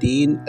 3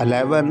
11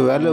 12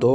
2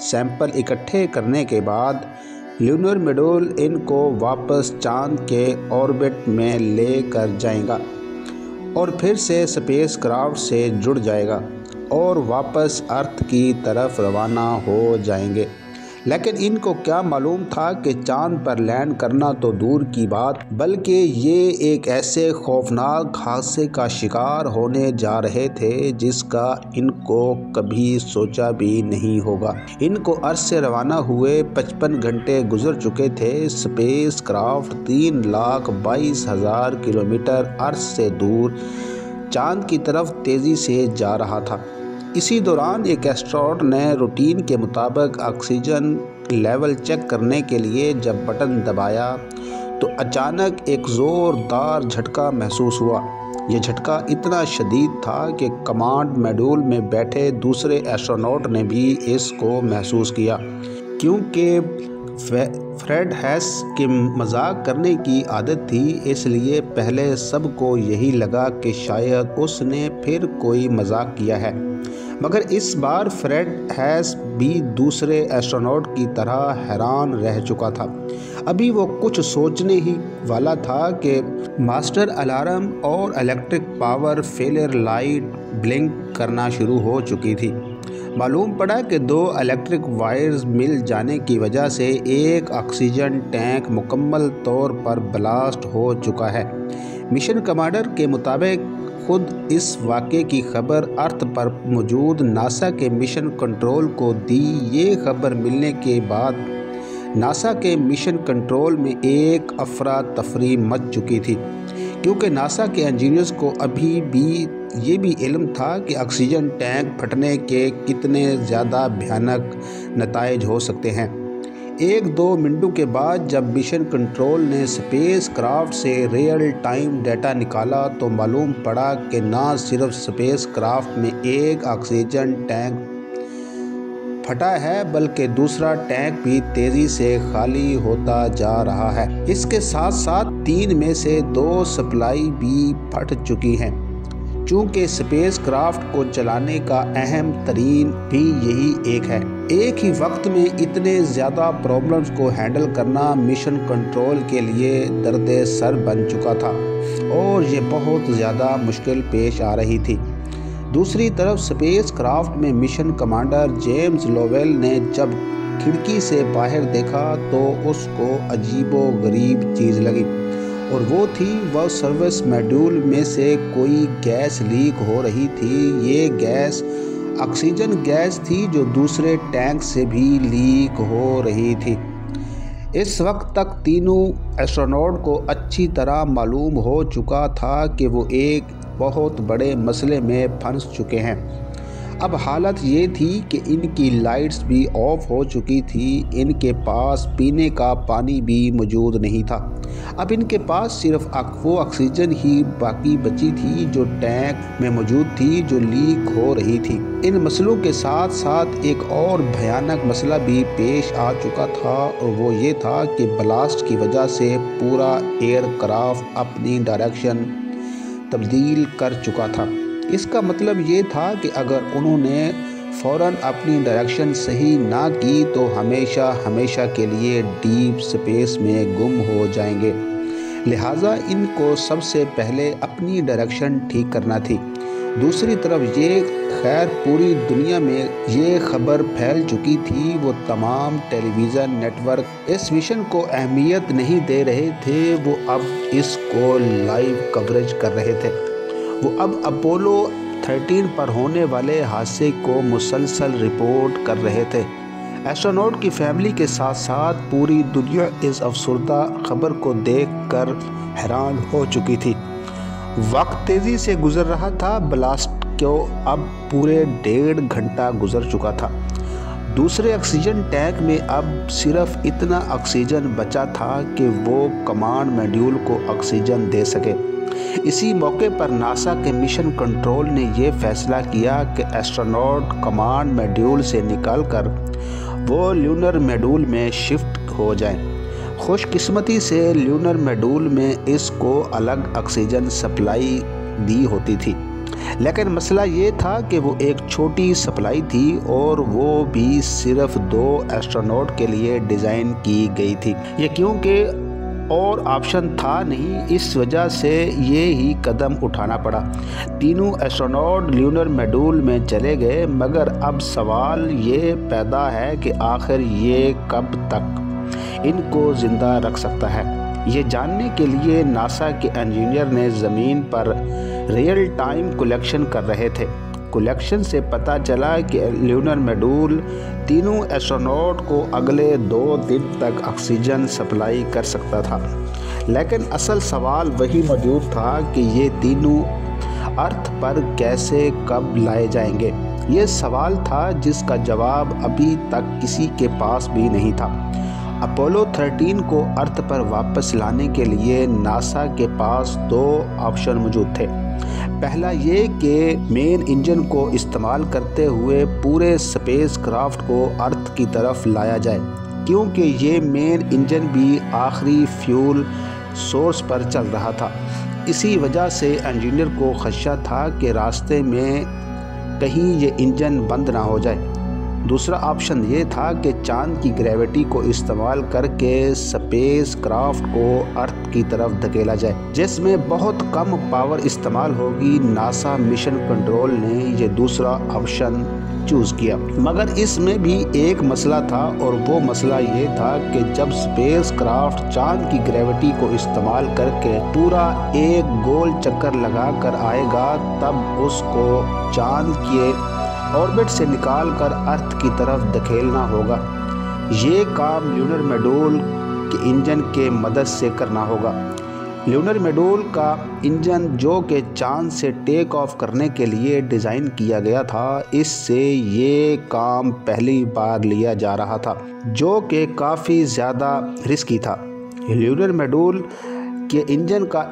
sample اکٹھے کرنے کے بعد لونر ماڈیول ان کو واپس چاند کے آربٹ میں لے کر جائے گا اور پھر سے اسپیس کرافٹ سے جڑ جائے گا اور واپس ارتھ کی طرف روانہ ہو جائیں گے۔ لیکن ان کو کیا معلوم تھا کہ چاند پر لینڈ کرنا تو دور کی بات بلکہ یہ ایک ایسے خوفناک حادثے کا شکار ہونے جا رہے تھے جس کا ان کو کبھی سوچا بھی نہیں ہوگا۔ ان کو ارض سے روانہ ہوئے 55 گھنٹے گزر چکے تھے۔ اسپیس کرافٹ 3,22,000 کلومیٹر ارض سے دور چاند کی طرف تیزی سے جا رہا تھا۔ اسی دوران ایک ایسٹروناٹ نے روٹین کے مطابق آکسیجن لیول چیک کرنے کے لیے جب بٹن دبایا تو اچانک ایک زوردار جھٹکا محسوس ہوا۔ یہ جھٹکا اتنا شدید تھا کہ کمانڈ ماڈیول میں بیٹھے دوسرے ایسٹروناٹ نے بھی اس کو محسوس کیا۔ کیونکہ فریڈ ہیس کے مذاق کرنے کی عادت تھی، اس لیے پہلے سب کو یہی لگا کہ شاید اس نے پھر کوئی مذاق کیا ہے، مگر اس بار فریڈ ہیس بھی دوسرے ایسٹروناٹ کی طرح حیران رہ چکا تھا۔ ابھی وہ کچھ سوچنے ہی والا تھا کہ ماسٹر الارم اور الیکٹرک پاور فیلر لائٹ بلنک کرنا شروع ہو چکی تھی۔ معلوم پڑا کہ 2 الیکٹرک وائرز مل جانے کی وجہ سے ایک آکسیجن ٹینک مکمل طور پر بلاسٹ ہو چکا ہے۔ مشن کمانڈر کے مطابق خود اس واقعے کی خبر ارتھ پر موجود ناسا کے مشن کنٹرول کو دی۔ یہ خبر ملنے کے بعد ناسا کے مشن کنٹرول میں ایک افراتفری مچ چکی تھی، کیونکہ ناسا کے انجینئرز کو ابھی بھی یہ بھی علم تھا کہ آکسیجن ٹینک پھٹنے کے کتنے زیادہ بھیانک نتائج ہو سکتے ہیں۔ 1-2 منٹوں کے بعد جب مشن کنٹرول نے اسپیس کرافٹ سے ریئل ٹائم ڈیٹا نکالا تو معلوم پڑا کہ نہ صرف اسپیس کرافٹ میں ایک آکسیجن ٹینک پھٹا ہے بلکہ دوسرا ٹینک بھی تیزی سے خالی ہوتا جا رہا ہے۔ اس کے ساتھ ساتھ 3 میں سے 2 سپلائی بھی پھٹ چکی ہیں۔ چونکہ اسپیس کرافٹ کو چلانے کا اہم ترین بھی یہی ایک ہے۔ ایک ہی وقت میں اتنے زیادہ پرابلمز کو ہینڈل کرنا مشن کنٹرول کے لیے درد سر بن چکا تھا اور یہ بہت زیادہ مشکل پیش آ رہی تھی۔ دوسری طرف اسپیس کرافٹ میں مشن کمانڈر جیمز لوویل نے جب کھڑکی سے باہر دیکھا تو اس کو عجیب و غریب چیز لگی، اور وہ تھی وہ سروس ماڈیول میں سے کوئی گیس لیک ہو رہی تھی۔ یہ گیس آکسیجن گیس تھی جو دوسرے ٹینک سے بھی لیک ہو رہی تھی۔ اس وقت تک تینوں ایسٹروناٹ کو اچھی طرح معلوم ہو چکا تھا کہ وہ ایک بہت بڑے مسئلے میں پھنس چکے ہیں۔ اب حالت یہ تھی کہ ان کی لائٹس بھی آف ہو چکی تھی، ان کے پاس پینے کا پانی بھی موجود نہیں تھا۔ اب ان کے پاس صرف وہ آکسیجن ہی باقی بچی تھی جو ٹینک میں موجود تھی جو لیک ہو رہی تھی۔ ان مسئلوں کے ساتھ ساتھ ایک اور بھیانک مسئلہ بھی پیش آ چکا تھا، اور وہ یہ تھا کہ بلاسٹ کی وجہ سے پورا ایئر کرافٹ اپنی ڈائریکشن تبدیل کر چکا تھا۔ اس کا مطلب یہ تھا کہ اگر انہوں نے فوراً اپنی ڈائریکشن صحیح نہ کی تو ہمیشہ کے لیے ڈیپ اسپیس میں گم ہو جائیں گے۔ لہٰذا ان کو سب سے پہلے اپنی ڈائریکشن ٹھیک کرنا تھی۔ دوسری طرف یہ خیر پوری دنیا میں یہ خبر پھیل چکی تھی، وہ تمام ٹیلی ویژن نیٹ ورک اس مشن کو اہمیت نہیں دے رہے تھے، وہ اب اس کو لائیو کوریج کر رہے تھے۔ وہ اب اپولو 13 پر ہونے والے حادثے کو مسلسل رپورٹ کر رہے تھے۔ ایسٹروناٹ کی فیملی کے ساتھ ساتھ پوری دنیا اس افسردہ خبر کو دیکھ کر حیران ہو چکی تھی۔ وقت تیزی سے گزر رہا تھا، بلاسٹ کو اب پورے 1.5 گھنٹہ گزر چکا تھا۔ دوسرے آکسیجن ٹینک میں اب صرف اتنا آکسیجن بچا تھا کہ وہ کمانڈ ماڈیول کو آکسیجن دے سکے۔ اسی موقع پر ناسا کے مشن کنٹرول نے یہ فیصلہ کیا کہ ایسٹروناٹ کمانڈ ماڈیول سے نکال کر وہ لونر ماڈیول میں شفٹ ہو جائیں۔ خوش قسمتی سے لونر ماڈیول میں اس کو الگ آکسیجن سپلائی دی ہوتی تھی۔ لیکن مسئلہ یہ تھا کہ وہ ایک چھوٹی سپلائی تھی اور وہ بھی صرف 2 ایسٹروناٹ کے لیے ڈیزائن کی گئی تھی۔ یہ کیونکہ اور آپشن تھا نہیں، اس وجہ سے یہ ہی قدم اٹھانا پڑا۔ تینوں ایسٹروناٹ لیونر میڈول میں چلے گئے، مگر اب سوال یہ پیدا ہے کہ آخر یہ کب تک ان کو زندہ رکھ سکتا ہے۔ یہ جاننے کے لیے ناسا کے انجینئر نے زمین پر ریئل ٹائم کولیکشن کر رہے تھے۔ کولیکشن سے پتہ چلا کہ لیونر میڈول تینوں ایسٹروناٹ کو اگلے 2 دن تک آکسیجن سپلائی کر سکتا تھا، لیکن اصل سوال وہی موجود تھا کہ یہ تینوں ارتھ پر کیسے کب لائے جائیں گے۔ یہ سوال تھا جس کا جواب ابھی تک کسی کے پاس بھی نہیں تھا۔ اپولو 13 کو ارتھ پر واپس لانے کے لیے ناسا کے پاس 2 آپشن موجود تھے۔ پہلا یہ کہ مین انجن کو استعمال کرتے ہوئے پورے سپیس کرافٹ کو ارتھ کی طرف لایا جائے، کیونکہ یہ مین انجن بھی آخری فیول سورس پر چل رہا تھا۔ اسی وجہ سے انجینئر کو خدشہ تھا کہ راستے میں کہیں یہ انجن بند نہ ہو جائے۔ دوسرا آپشن یہ تھا کہ چاند کی گریوٹی کو استعمال کر کے سپیس کرافٹ کو ارتھ کی طرف دھکیلا جائے، جس میں بہت کم پاور استعمال ہوگی۔ ناسا مشن کنٹرول نے یہ دوسرا آپشن چوز کیا، مگر اس میں بھی ایک مسئلہ تھا، اور وہ مسئلہ یہ تھا کہ جب سپیس کرافٹ چاند کی گریوٹی کو استعمال کر کے پورا ایک گول چکر لگا کر آئے گا، تب اس کو چاند کے آربٹ سے نکال کر ارتھ کی طرف دھکیلنا ہوگا۔ یہ کام لیونر میڈول کے انجن کے مدد سے کرنا ہوگا۔ لیونر میڈول کا انجن، جو کہ چاند سے ٹیک آف کرنے کے لیے ڈیزائن کیا گیا تھا، اس سے یہ کام پہلی بار لیا جا رہا تھا، جو کہ کافی زیادہ رسکی تھا۔ لیونر میڈول کے انجن کا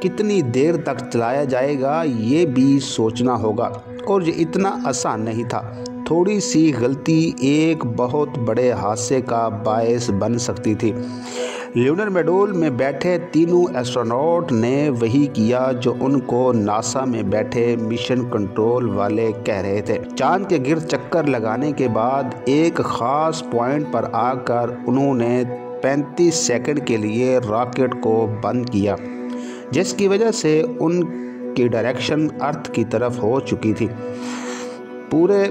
کتنی دیر تک چلایا جائے گا یہ بھی سوچنا ہوگا، اور یہ اتنا آسان نہیں تھا۔ تھوڑی سی غلطی ایک بہت بڑے حادثے کا باعث بن سکتی تھی۔ لیونر میڈول میں بیٹھے تینوں ایسٹروناٹ نے وہی کیا جو ان کو ناسا میں بیٹھے مشن کنٹرول والے کہہ رہے تھے۔ چاند کے گرد چکر لگانے کے بعد ایک خاص پوائنٹ پر آ کر انہوں نے 35 سیکنڈ کے لیے راکٹ کو بند کیا، جس کی وجہ سے ان کی ڈائریکشن ارتھ کی طرف ہو چکی تھی۔ پورے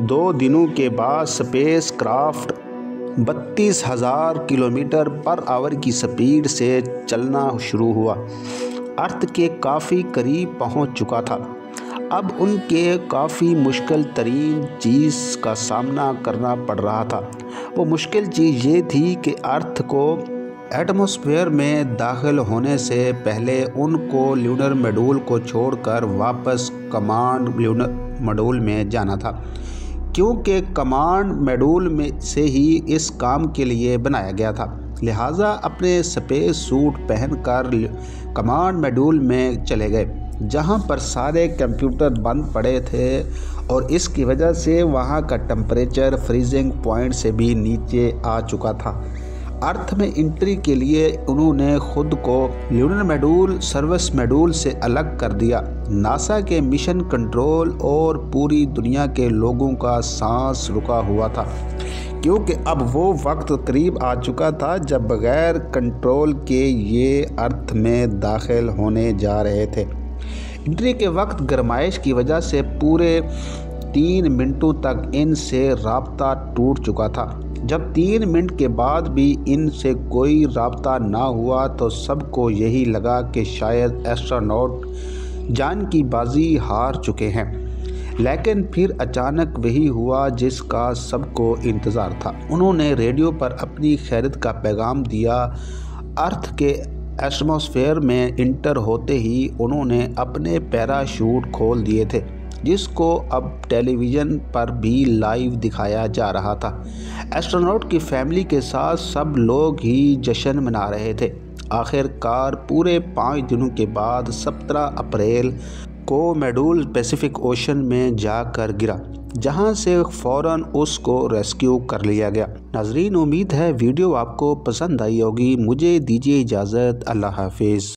2 دنوں کے بعد سپیس کرافٹ 32,000 کلومیٹر پر آور کی سپیڈ سے چلنا شروع ہوا۔ ارتھ کے کافی قریب پہنچ چکا تھا۔ اب ان کے کافی مشکل ترین چیز کا سامنا کرنا پڑ رہا تھا۔ وہ مشکل چیز یہ تھی کہ ارتھ کو ایٹماسفیئر میں داخل ہونے سے پہلے ان کو لیونر میڈول کو چھوڑ کر واپس کمانڈ لیونر میڈول میں جانا تھا، کیونکہ کمانڈ میڈول میں سے ہی اس کام کے لیے بنایا گیا تھا۔ لہٰذا اپنے سپیس سوٹ پہن کر کمانڈ میڈول میں چلے گئے، جہاں پر سارے کمپیوٹر بند پڑے تھے، اور اس کی وجہ سے وہاں کا ٹمپریچر فریزنگ پوائنٹ سے بھی نیچے آ چکا تھا۔ ارتھ میں انٹری کے لیے انہوں نے خود کو لیونر میڈول سروس میڈول سے الگ کر دیا۔ ناسا کے مشن کنٹرول اور پوری دنیا کے لوگوں کا سانس رکا ہوا تھا، کیونکہ اب وہ وقت قریب آ چکا تھا جب بغیر کنٹرول کے یہ ارتھ میں داخل ہونے جا رہے تھے۔ انٹری کے وقت گرمائش کی وجہ سے پورے 3 منٹوں تک ان سے رابطہ ٹوٹ چکا تھا۔ جب 3 منٹ کے بعد بھی ان سے کوئی رابطہ نہ ہوا تو سب کو یہی لگا کہ شاید ایسٹروناٹ جان کی بازی ہار چکے ہیں، لیکن پھر اچانک وہی ہوا جس کا سب کو انتظار تھا۔ انہوں نے ریڈیو پر اپنی خیریت کا پیغام دیا۔ ارتھ کے ایٹماسفیئر میں انٹر ہوتے ہی انہوں نے اپنے پیراشوٹ کھول دیے تھے، جس کو اب ٹیلی ویژن پر بھی لائیو دکھایا جا رہا تھا۔ ایسٹروناٹ کی فیملی کے ساتھ سب لوگ ہی جشن منا رہے تھے۔ آخر کار پورے 5 دنوں کے بعد 17 اپریل کو میڈول پیسیفک اوشن میں جا کر گرا، جہاں سے فوراً اس کو ریسکیو کر لیا گیا۔ ناظرین، امید ہے ویڈیو آپ کو پسند آئی ہوگی۔ مجھے دیجیے اجازت۔ اللہ حافظ۔